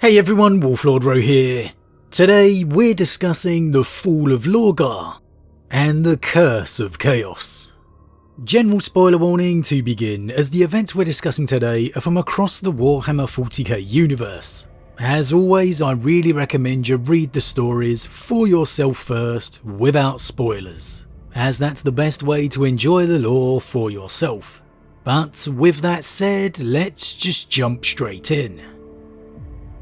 Hey everyone, Wolf Lord Rho here. Today we're discussing the fall of Lorgar and the curse of chaos. General spoiler warning to begin, as the events we're discussing today are from across the Warhammer 40k universe. As always, I really recommend you read the stories for yourself first without spoilers, as that's the best way to enjoy the lore for yourself. But with that said, let's just jump straight in.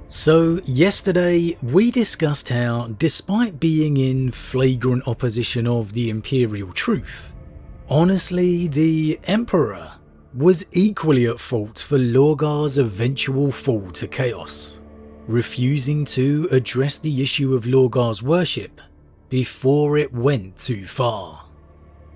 So yesterday we discussed how, despite being in flagrant opposition of the Imperial truth, honestly the Emperor was equally at fault for Lorgar's eventual fall to chaos, refusing to address the issue of Lorgar's worship before it went too far.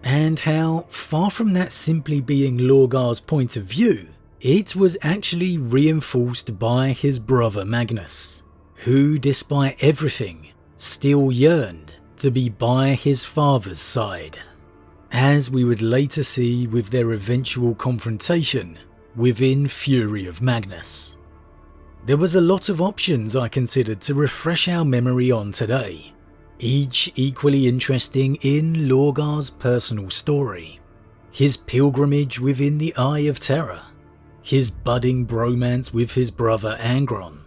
And how, far from that simply being Lorgar's point of view, it was actually reinforced by his brother Magnus, who, despite everything, still yearned to be by his father's side, as we would later see with their eventual confrontation within Fury of Magnus. There was a lot of options I considered to refresh our memory on today, each equally interesting in Lorgar's personal story, his pilgrimage within the Eye of Terror, his budding bromance with his brother Angron,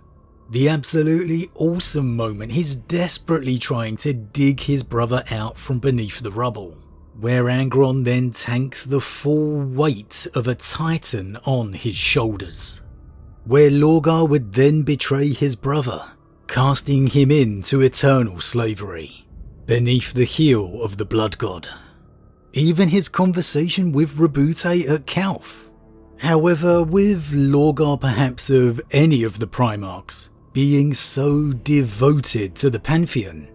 the absolutely awesome moment he's desperately trying to dig his brother out from beneath the rubble, where Angron then tanks the full weight of a titan on his shoulders, where Lorgar would then betray his brother, casting him into eternal slavery, beneath the heel of the Blood God. Even his conversation with Rabute at Calf. However, with Lorgar perhaps of any of the Primarchs being so devoted to the Pantheon,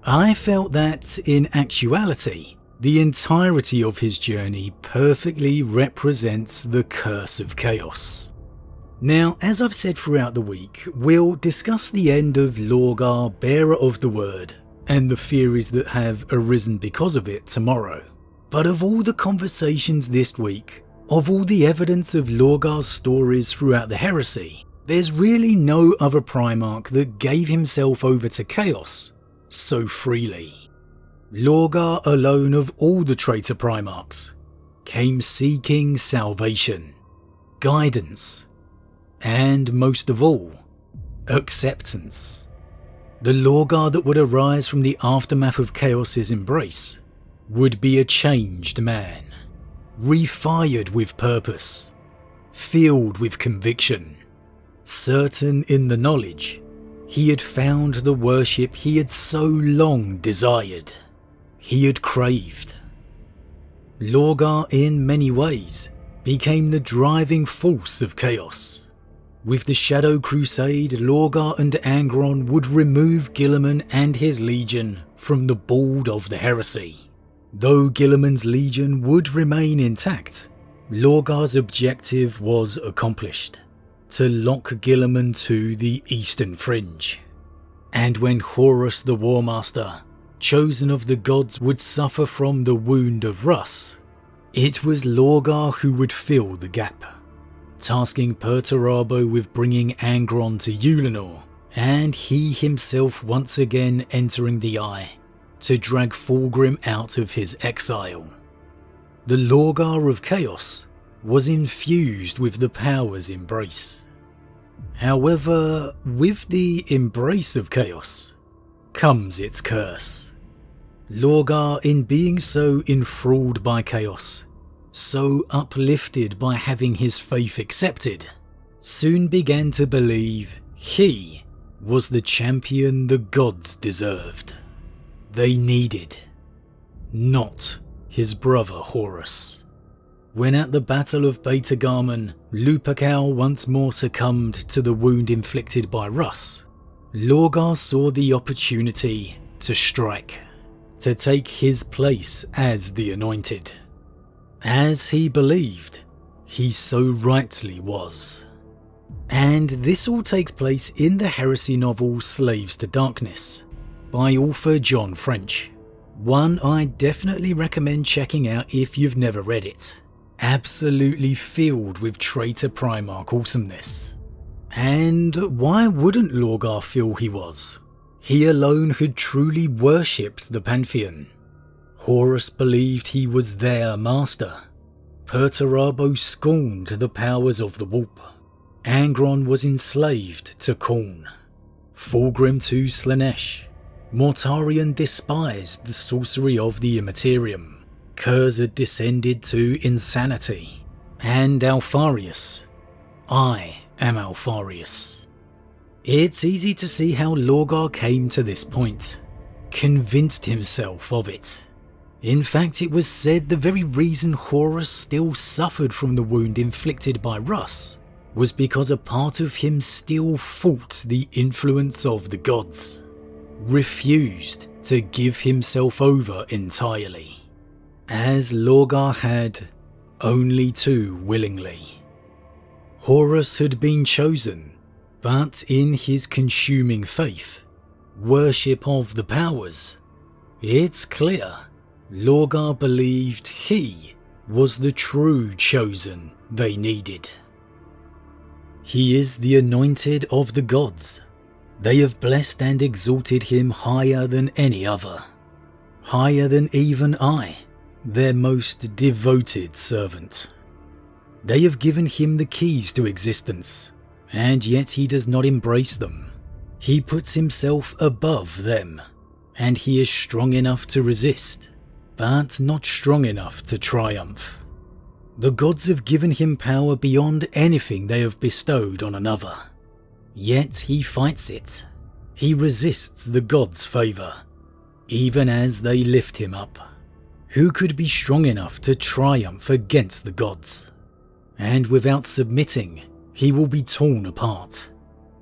I felt that in actuality, the entirety of his journey perfectly represents the curse of chaos. Now, as I've said throughout the week, we'll discuss the end of Lorgar, Bearer of the Word, and the theories that have arisen because of it tomorrow. But of all the conversations this week, of all the evidence of Lorgar's stories throughout the heresy, there's really no other Primarch that gave himself over to chaos so freely. Lorgar alone of all the traitor Primarchs came seeking salvation, guidance, and most of all, acceptance. The Lorgar that would arise from the aftermath of Chaos's embrace would be a changed man, refired with purpose, filled with conviction, certain in the knowledge he had found the worship he had so long desired, he had craved. Lorgar in many ways became the driving force of chaos. With the Shadow Crusade, Lorgar and Angron would remove Guilliman and his legion from the board of the heresy. Though Guilliman's legion would remain intact, Lorgar's objective was accomplished, to lock Guilliman to the eastern fringe. And when Horus the Warmaster, chosen of the gods, would suffer from the wound of Russ, it was Lorgar who would fill the gap, tasking Perturabo with bringing Angron to Ulanor, and he himself once again entering the Eye, to drag Fulgrim out of his exile. The Lorgar of Chaos was infused with the power's embrace. However, with the embrace of chaos comes its curse. Lorgar, in being so enthralled by chaos, so uplifted by having his faith accepted, soon began to believe he was the champion the gods deserved. They needed, not his brother Horus. When at the Battle of Beta Garmon, Lupercal once more succumbed to the wound inflicted by Russ, Lorgar saw the opportunity to strike, to take his place as the Anointed. As he believed, he so rightly was. And this all takes place in the heresy novel Slaves to Darkness, by author John French, one I definitely recommend checking out if you've never read it. Absolutely filled with traitor Primarch awesomeness. And why wouldn't Lorgar feel he was? He alone had truly worshipped the Pantheon. Horus believed he was their master. Perturabo scorned the powers of the warp. Angron was enslaved to Khorne. Fulgrim to Slanesh. Mortarion despised the sorcery of the Immaterium. Cursed descended to insanity. And Alfarius. I am Alfarius. It's easy to see how Lorgar came to this point. Convinced himself of it. In fact, it was said the very reason Horus still suffered from the wound inflicted by Russ was because a part of him still fought the influence of the gods, refused to give himself over entirely, as Lorgar had only too willingly. Horus had been chosen, but in his consuming faith, worship of the powers, it's clear Lorgar believed he was the true chosen they needed. He is the anointed of the gods. They have blessed and exalted him higher than any other, higher than even I, their most devoted servant. They have given him the keys to existence, and yet he does not embrace them. He puts himself above them, and he is strong enough to resist, but not strong enough to triumph. The gods have given him power beyond anything they have bestowed on another. Yet he fights it. He resists the gods' favour, even as they lift him up. Who could be strong enough to triumph against the gods? And without submitting, he will be torn apart.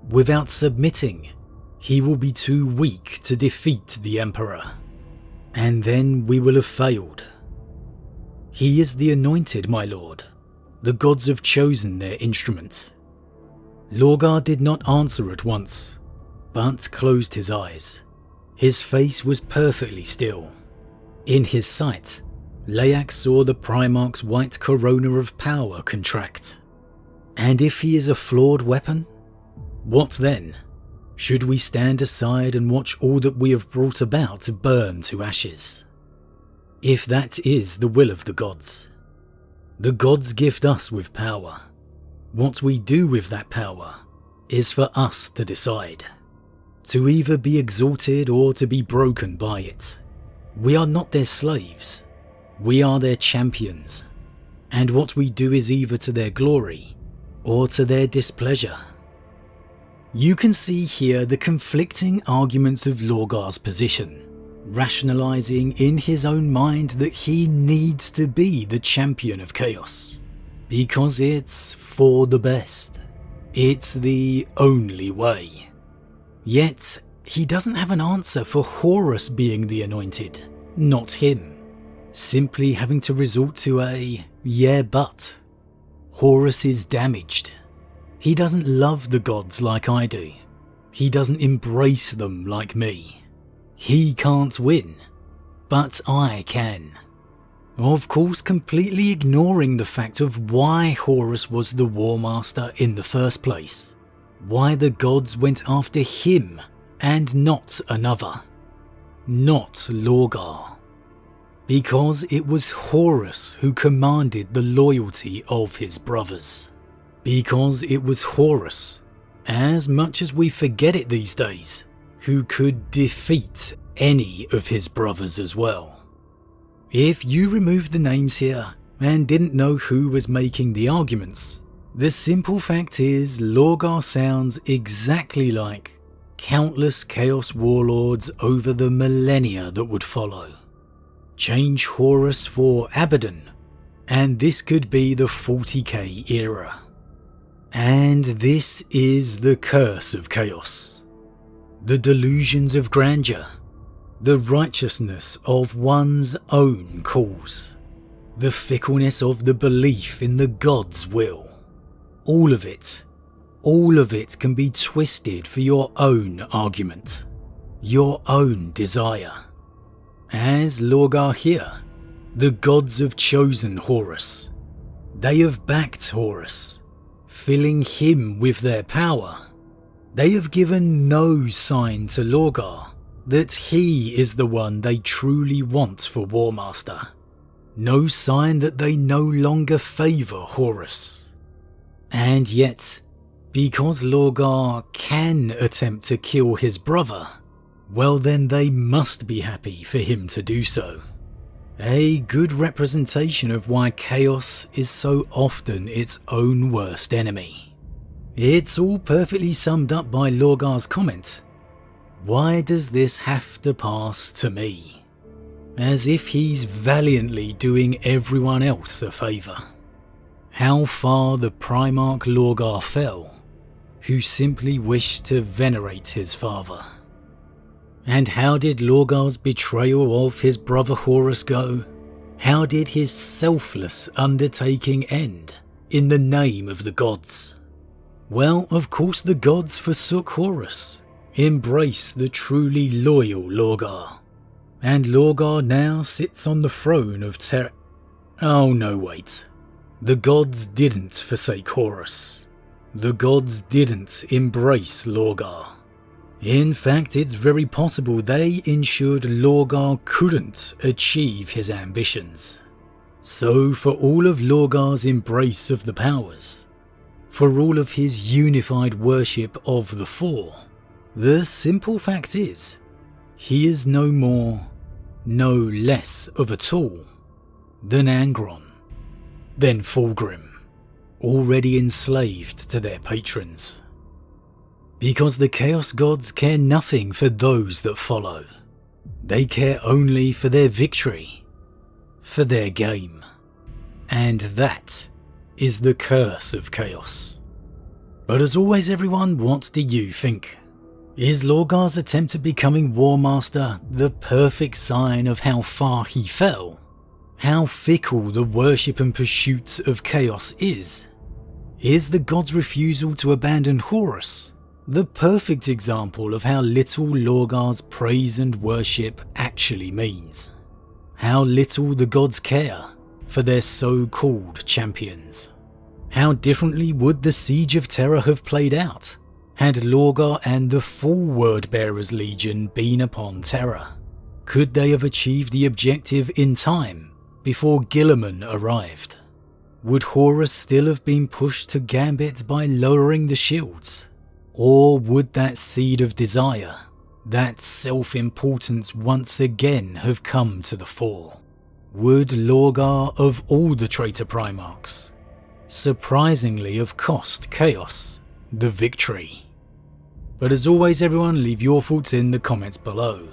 Without submitting, he will be too weak to defeat the Emperor. And then we will have failed. He is the anointed, my lord. The gods have chosen their instrument. Lorgar did not answer at once, but closed his eyes. His face was perfectly still. In his sight, Layak saw the Primarch's white corona of power contract. And if he is a flawed weapon, what then? Should we stand aside and watch all that we have brought about burn to ashes? If that is the will of the gods gift us with power. What we do with that power is for us to decide. To either be exalted or to be broken by it. We are not their slaves. We are their champions. And what we do is either to their glory or to their displeasure. You can see here the conflicting arguments of Lorgar's position, rationalizing in his own mind that he needs to be the champion of chaos, because it's for the best. It's the only way. Yet, he doesn't have an answer for Horus being the anointed, not him. Simply having to resort to a yeah but. Horus is damaged. He doesn't love the gods like I do. He doesn't embrace them like me. He can't win, but I can. Of course, completely ignoring the fact of why Horus was the War Master in the first place. Why the gods went after him and not another. Not Lorgar. Because it was Horus who commanded the loyalty of his brothers. Because it was Horus, as much as we forget it these days, who could defeat any of his brothers as well. If you removed the names here and didn't know who was making the arguments, the simple fact is Lorgar sounds exactly like countless Chaos Warlords over the millennia that would follow. Change Horus for Abaddon, and this could be the 40k era. And this is the curse of chaos. The delusions of grandeur, the righteousness of one's own cause, the fickleness of the belief in the God's will. All of it can be twisted for your own argument, your own desire. As Lorgar here, the gods have chosen Horus. They have backed Horus, filling him with their power, they have given no sign to Lorgar that he is the one they truly want for Warmaster. No sign that they no longer favour Horus. And yet, because Lorgar can attempt to kill his brother, well then they must be happy for him to do so. A good representation of why chaos is so often its own worst enemy. It's all perfectly summed up by Lorgar's comment, "Why does this have to pass to me?" As if he's valiantly doing everyone else a favour. How far the Primarch Lorgar fell, who simply wished to venerate his father. And how did Lorgar's betrayal of his brother Horus go? How did his selfless undertaking end in the name of the gods? Well, of course the gods forsook Horus, embraced the truly loyal Lorgar. And Lorgar now sits on the throne of Oh no, wait. The gods didn't forsake Horus. The gods didn't embrace Lorgar. In fact, it's very possible they ensured Lorgar couldn't achieve his ambitions. So for all of Lorgar's embrace of the powers, for all of his unified worship of the Four, the simple fact is, he is no more, no less of a tool than Angron, than Fulgrim, already enslaved to their patrons. Because the Chaos Gods care nothing for those that follow. They care only for their victory, for their game. And that is the curse of Chaos. But as always everyone, what do you think? Is Lorgar's attempt at becoming Warmaster the perfect sign of how far he fell? How fickle the worship and pursuit of Chaos is? Is the gods' refusal to abandon Horus the perfect example of how little Lorgar's praise and worship actually means? How little the gods care for their so-called champions? How differently would the Siege of Terra have played out had Lorgar and the full Wordbearers Legion been upon Terra? Could they have achieved the objective in time before Guilliman arrived? Would Horus still have been pushed to Gambit by lowering the shields? Or would that seed of desire, that self-importance once again have come to the fore? Would Lorgar, of all the traitor Primarchs, surprisingly have cost Chaos the victory? But as always everyone, leave your thoughts in the comments below.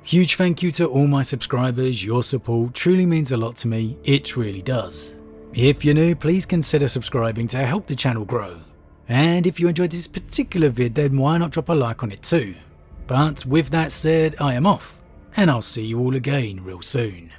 Huge thank you to all my subscribers, your support truly means a lot to me, it really does. If you're new, please consider subscribing to help the channel grow. And if you enjoyed this particular vid, then why not drop a like on it too. But with that said, I am off, and I'll see you all again real soon.